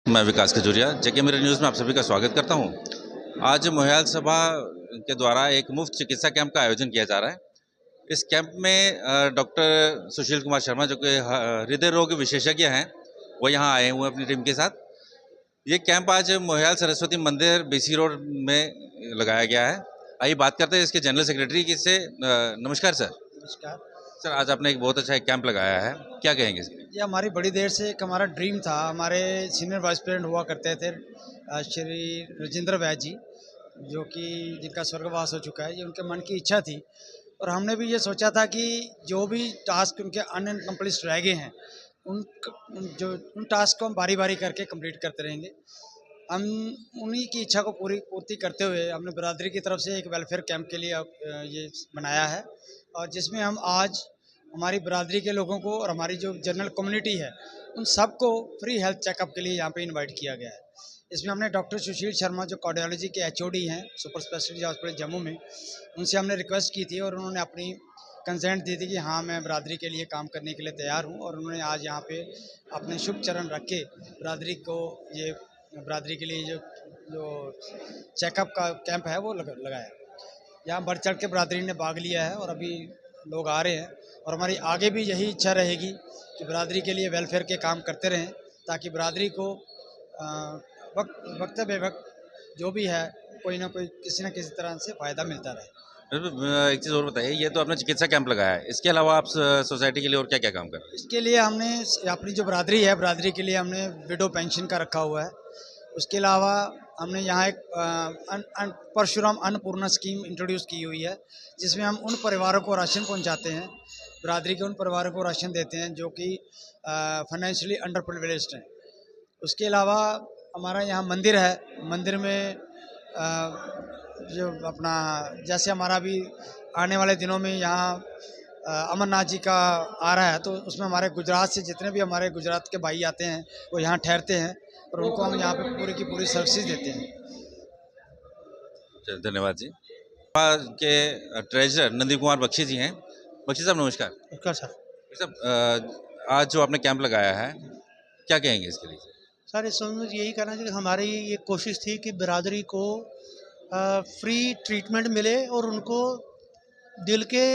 मैं विकास खजूरिया जेके मेरे न्यूज़ में आप सभी का स्वागत करता हूं। आज मोहयाल सभा के द्वारा एक मुफ्त चिकित्सा कैंप का आयोजन किया जा रहा है। इस कैंप में डॉक्टर सुशील कुमार शर्मा जो कि हृदय रोग विशेषज्ञ हैं, वो यहाँ आए हुए हैं अपनी टीम के साथ। ये कैंप आज मोहयाल सरस्वती मंदिर बीसी रोड में लगाया गया है। आइए बात करते हैं इसके जनरल सेक्रेटरी की से। नमस्कार सर। नमस्कार। सर, आज आपने एक बहुत अच्छा एक कैंप लगाया है, क्या कहेंगे इसके लिए? ये हमारी बड़ी देर से एक हमारा ड्रीम था। हमारे सीनियर वाइस प्रेसिडेंट हुआ करते थे श्री राजेंद्र वैद जी, जो कि जिनका स्वर्गवास हो चुका है। ये उनके मन की इच्छा थी और हमने भी ये सोचा था कि जो भी टास्क उनके अनकम्प्लीट रह गए हैं उन टास्क को हम बारी बारी करके कंप्लीट करते रहेंगे। हम उन्हीं की इच्छा को पूर्ति करते हुए हमने बिरादरी की तरफ से एक वेलफेयर कैंप के लिए ये बनाया है, और जिसमें हम आज हमारी बिरादरी के लोगों को और हमारी जो जनरल कम्युनिटी है उन सबको फ्री हेल्थ चेकअप के लिए यहाँ पे इनवाइट किया गया है। इसमें हमने डॉक्टर सुशील शर्मा जो कार्डियोलॉजी के एचओडी हैं सुपर स्पेशलिटी हॉस्पिटल जम्मू में, उनसे हमने रिक्वेस्ट की थी और उन्होंने अपनी कंसेंट दी थी कि हाँ, मैं बिरादरी के लिए काम करने के लिए तैयार हूँ। और उन्होंने आज यहाँ पे अपने शुभ चरण रख के बिरादरी के लिए जो जो चेकअप का कैंप है वो लगाया। यहाँ बढ़ चढ़ के बिरादरी ने भाग लिया है और अभी लोग आ रहे हैं, और हमारी आगे भी यही इच्छा रहेगी कि बिरादरी के लिए वेलफेयर के काम करते रहें, ताकि बिरादरी को वक्त बे वक्त जो भी है कोई ना कोई किसी न किसी तरह से फ़ायदा मिलता रहे। एक चीज़ और बताइए, ये तो आपने चिकित्सा कैंप लगाया है, इसके अलावा आप सोसाइटी के लिए और क्या क्या काम कर रहे हैं? इसके लिए हमने अपनी जो बिरादरी है, बिरादरी के लिए हमने विडो पेंशन का रखा हुआ है। उसके अलावा हमने यहाँ एक परशुराम अन्नपूर्णा स्कीम इंट्रोड्यूस की हुई है, जिसमें हम उन परिवारों को राशन पहुँचाते हैं, बिरादरी के उन परिवारों को राशन देते हैं जो कि फाइनेंशियली अंडर प्रिविलेज्ड हैं। उसके अलावा हमारा यहाँ मंदिर है, मंदिर में जो अपना जैसे हमारा भी आने वाले दिनों में यहाँ अमरनाथ जी का आ रहा है, तो उसमें हमारे गुजरात से जितने भी हमारे गुजरात के भाई आते हैं वो यहाँ ठहरते हैं और उनको हम यहाँ पे पूरी की पूरी सर्विसेज देते हैं। धन्यवाद जी। के ट्रेजरर नंदी कुमार बख्शी जी हैं। बख्शी साहब नमस्कार। नमस्कार सर। साहब, आज जो आपने कैंप लगाया है, क्या कहेंगे इसके लिए? सर, इस समय यही कहना चाहिए कि हमारी ये कोशिश थी कि बिरादरी को फ्री ट्रीटमेंट मिले और उनको दिल के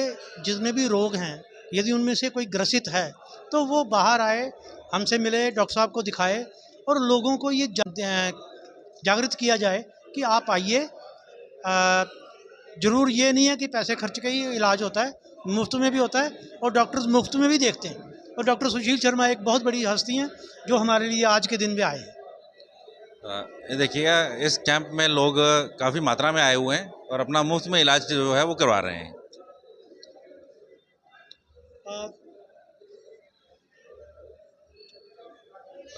जितने भी रोग हैं, यदि उनमें से कोई ग्रसित है तो वो बाहर आए, हमसे मिले, डॉक्टर साहब को दिखाए और लोगों को ये जागृत किया जाए कि आप आइए। ज़रूर ये नहीं है कि पैसे खर्च के ही इलाज होता है, मुफ्त में भी होता है और डॉक्टर्स मुफ्त में भी देखते हैं। और डॉक्टर सुशील शर्मा एक बहुत बड़ी हस्ती हैं जो हमारे लिए आज के दिन में आए हैं। देखिएगा, इस कैंप में लोग काफ़ी मात्रा में आए हुए हैं और अपना मुफ्त में इलाज जो है वो करवा रहे हैं।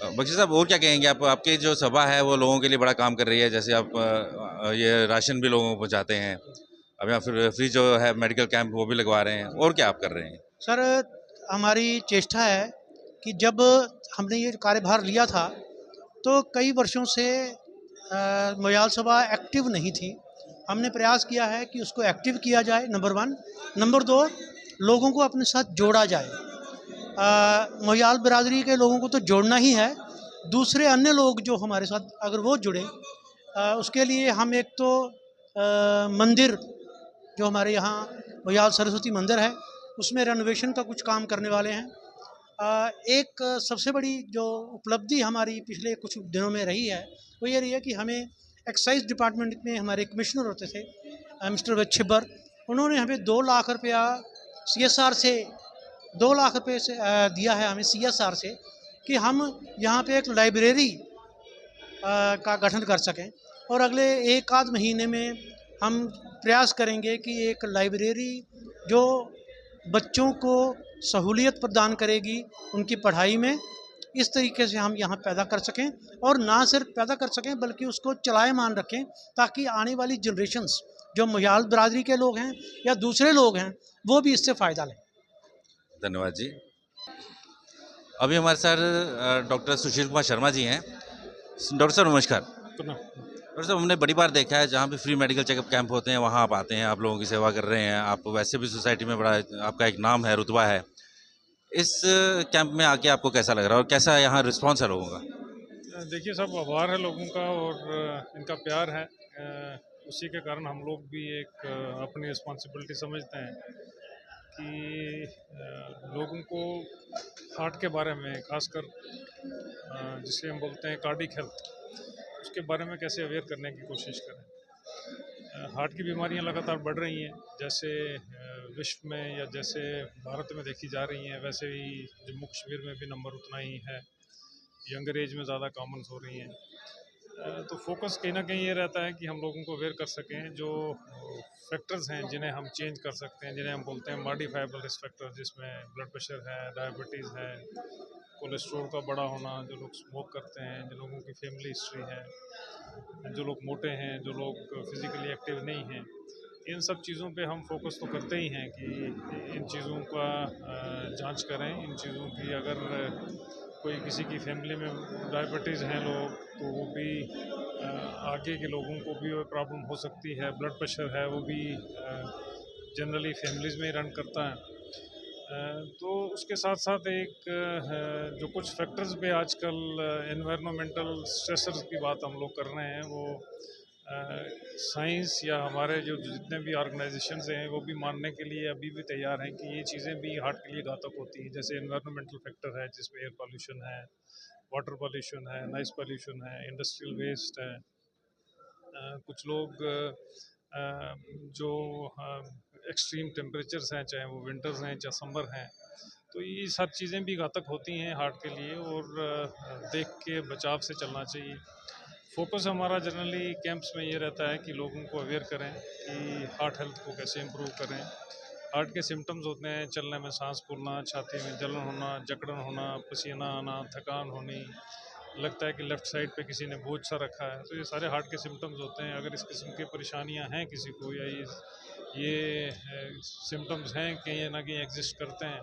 बख्शी साहब, और क्या कहेंगे आप? आपकी जो सभा है वो लोगों के लिए बड़ा काम कर रही है, जैसे आप ये राशन भी लोगों को पहुँचाते हैं, अब यहाँ फिर फ्री जो है मेडिकल कैंप वो भी लगवा रहे हैं, और क्या आप कर रहे हैं? सर, हमारी चेष्टा है कि जब हमने ये कार्यभार लिया था तो कई वर्षों से मोहयाल सभा एक्टिव नहीं थी। हमने प्रयास किया है कि उसको एक्टिव किया जाए, नंबर 1। नंबर 2, लोगों को अपने साथ जोड़ा जाए। मोहयाल बिरादरी के लोगों को तो जोड़ना ही है, दूसरे अन्य लोग जो हमारे साथ अगर वो जुड़े, उसके लिए हम एक तो मंदिर जो हमारे यहाँ मोहयाल सरस्वती मंदिर है उसमें रेनोवेशन का कुछ काम करने वाले हैं। एक सबसे बड़ी जो उपलब्धि हमारी पिछले कुछ दिनों में रही है वो ये रही है कि हमें एक्साइज डिपार्टमेंट में हमारे कमिश्नर होते थे मिस्टर वच्छिबर, उन्होंने हमें 2 लाख रुपया CSR से 2 लाख रुपये से दिया है हमें CSR से, कि हम यहाँ पे एक लाइब्रेरी का गठन कर सकें। और अगले 1 आध महीने में हम प्रयास करेंगे कि एक लाइब्रेरी जो बच्चों को सहूलियत प्रदान करेगी उनकी पढ़ाई में, इस तरीके से हम यहाँ पैदा कर सकें, और ना सिर्फ पैदा कर सकें बल्कि उसको चलायमान रखें, ताकि आने वाली जनरेशन्स जो मोहयाल बिरादरी के लोग हैं या दूसरे लोग हैं वो भी इससे फ़ायदा लें। धन्यवाद जी। अभी हमारे साथ डॉक्टर सुशील कुमार शर्मा जी हैं। डॉक्टर साहब नमस्कार। डॉक्टर साहब, हमने बड़ी बार देखा है जहाँ भी फ्री मेडिकल चेकअप कैंप होते हैं वहाँ आप आते हैं, आप लोगों की सेवा कर रहे हैं। आप वैसे भी सोसाइटी में बड़ा आपका एक नाम है, रुतबा है। इस कैंप में आके आपको कैसा लग रहा है और कैसा यहाँ रिस्पॉन्स है लोगों का? देखिए, सब आभार है लोगों का और इनका प्यार है। उसी के कारण हम लोग भी एक अपनी रिस्पॉन्सिबिलिटी समझते हैं कि लोगों को हार्ट के बारे में खासकर जिसे हम बोलते हैं कार्डिक हेल्थ, उसके बारे में कैसे अवेयर करने की कोशिश करें। हार्ट की बीमारियां लगातार बढ़ रही हैं, जैसे विश्व में या जैसे भारत में देखी जा रही हैं, वैसे ही जम्मू कश्मीर में भी नंबर उतना ही है। यंगर एज में ज़्यादा कॉमन हो रही हैं। तो फोकस कहीं ना कहीं ये रहता है कि हम लोगों को अवेयर कर सकें जो फैक्टर्स हैं जिन्हें हम चेंज कर सकते हैं, जिन्हें हम बोलते हैं मॉडिफाइबल रिस्क फैक्टर, जिसमें ब्लड प्रेशर है, डायबिटीज़ है, कोलेस्ट्रॉल का बड़ा होना, जो लोग स्मोक करते हैं, जिन लोगों की फैमिली हिस्ट्री है, जो लोग मोटे हैं, जो लोग फिज़िकली एक्टिव नहीं हैं। इन सब चीज़ों पे हम फोकस तो करते ही हैं कि इन चीज़ों का जांच करें। इन चीज़ों की अगर कोई किसी की फैमिली में डायबिटीज़ हैं लोग, तो वो भी आगे के लोगों को भी वो प्रॉब्लम हो सकती है। ब्लड प्रेशर है, वो भी जनरली फैमिलीज़ में ही रन करता है। तो उसके साथ साथ एक जो कुछ फैक्टर्स पे आजकल एनवायरमेंटल स्ट्रेसर्स की बात हम लोग कर रहे हैं, वो साइंस या हमारे जो जितने भी ऑर्गेनाइजेशंस हैं वो भी मानने के लिए अभी भी तैयार हैं कि ये चीज़ें भी हार्ट के लिए घातक होती हैं। जैसे एनवायरमेंटल फैक्टर है, जिसमें एयर पॉल्यूशन है, वाटर पॉल्यूशन है, नॉइस पॉल्यूशन है, इंडस्ट्रियल वेस्ट है। कुछ लोग जो एक्सट्रीम टेम्परेचर्स हैं, चाहे वो विंटर्स हैं चाहे समर हैं, तो ये सब चीज़ें भी घातक होती हैं हार्ट के लिए, और देख के बचाव से चलना चाहिए। फोकस हमारा जनरली कैंप्स में ये रहता है कि लोगों को अवेयर करें कि हार्ट हेल्थ को कैसे इम्प्रूव करें। हार्ट के सिम्टम्स होते हैं चलने में सांस फूलना, छाती में जलन होना, जकड़न होना, पसीना आना, थकान होनी, लगता है कि लेफ़्ट साइड पे किसी ने बोझ सा रखा है। तो ये सारे हार्ट के सिम्टम्स होते हैं। अगर इस किस्म की परेशानियां हैं किसी को, या ये सिम्टम्स हैं कहीं ना कहीं एग्जिस्ट करते हैं,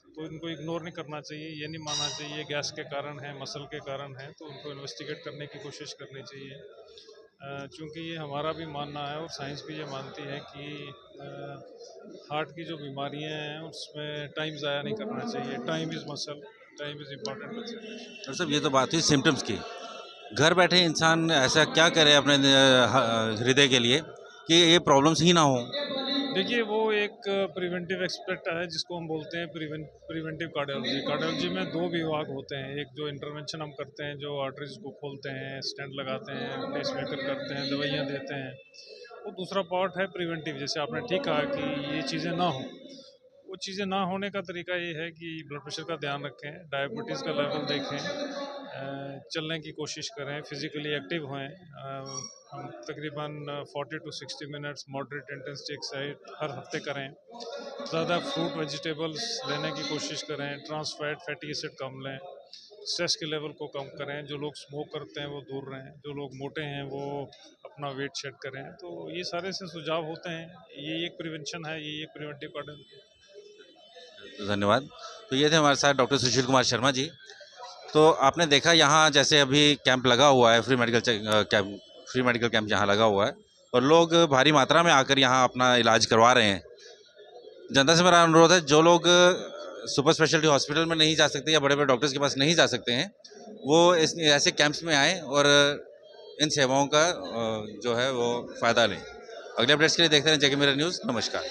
तो इनको इग्नोर नहीं करना चाहिए। ये नहीं मानना चाहिए गैस के कारण है, मसल के कारण है, तो उनको इन्वेस्टिगेट करने की कोशिश करनी चाहिए। चूँकि ये हमारा भी मानना है और साइंस भी ये मानती है कि हार्ट की जो बीमारियां हैं उसमें टाइम ज़ाया नहीं करना चाहिए। Time is muscle, time is important consideration. Doctor साहब, ये तो बात हुई सिम्टम्स की। घर बैठे इंसान ऐसा क्या करे अपने हृदय के लिए कि ये प्रॉब्लम्स ही ना हो? देखिए, वो एक प्रिवेंटिव एक्सपेक्ट है जिसको हम बोलते हैं प्रिवेंटिव कार्डियोलॉजी। कार्डियोलॉजी में दो विभाग होते हैं। एक जो इंटरवेंशन हम करते हैं, जो आर्टरीज को खोलते हैं, स्टेंट लगाते हैं, पेसमेकर करते हैं, दवाइयाँ देते हैं। वो दूसरा पार्ट है प्रिवेंटिव। जैसे आपने ठीक कहा कि ये चीज़ें ना हो, वो चीज़ें ना होने का तरीका ये है कि ब्लड प्रेशर का ध्यान रखें, डायबिटीज़ का लेवल देखें, चलने की कोशिश करें, फिज़िकली एक्टिव होएं। हम तकरीबन 40 to 60 minutes moderate intensity exercise हर हफ्ते करें। ज़्यादा फ्रूट वेजिटेबल्स लेने की कोशिश करें, ट्रांस फैट फैटी एसिड कम लें, स्ट्रेस के लेवल को कम करें। जो लोग स्मोक करते हैं वो दूर रहें, जो लोग मोटे हैं वो अपना वेट शेड करें। तो ये सारे से सुझाव होते हैं। ये एक प्रिवेंशन है, ये एक प्रिवेंटिव कार्डियो। धन्यवाद। तो ये थे हमारे साथ डॉक्टर सुशील कुमार शर्मा जी। तो आपने देखा यहाँ जैसे अभी कैंप लगा हुआ है, फ्री मेडिकल कैंप यहाँ लगा हुआ है और लोग भारी मात्रा में आकर यहाँ अपना इलाज करवा रहे हैं। जनता से मेरा अनुरोध है, जो लोग सुपर स्पेशलिटी हॉस्पिटल में नहीं जा सकते या बड़े बड़े डॉक्टर्स के पास नहीं जा सकते हैं, वो ऐसे कैंप्स में आएँ और इन सेवाओं का जो है वो फ़ायदा लें। अगले अपडेट्स के लिए देखते रहें जगह मेरा न्यूज़। नमस्कार।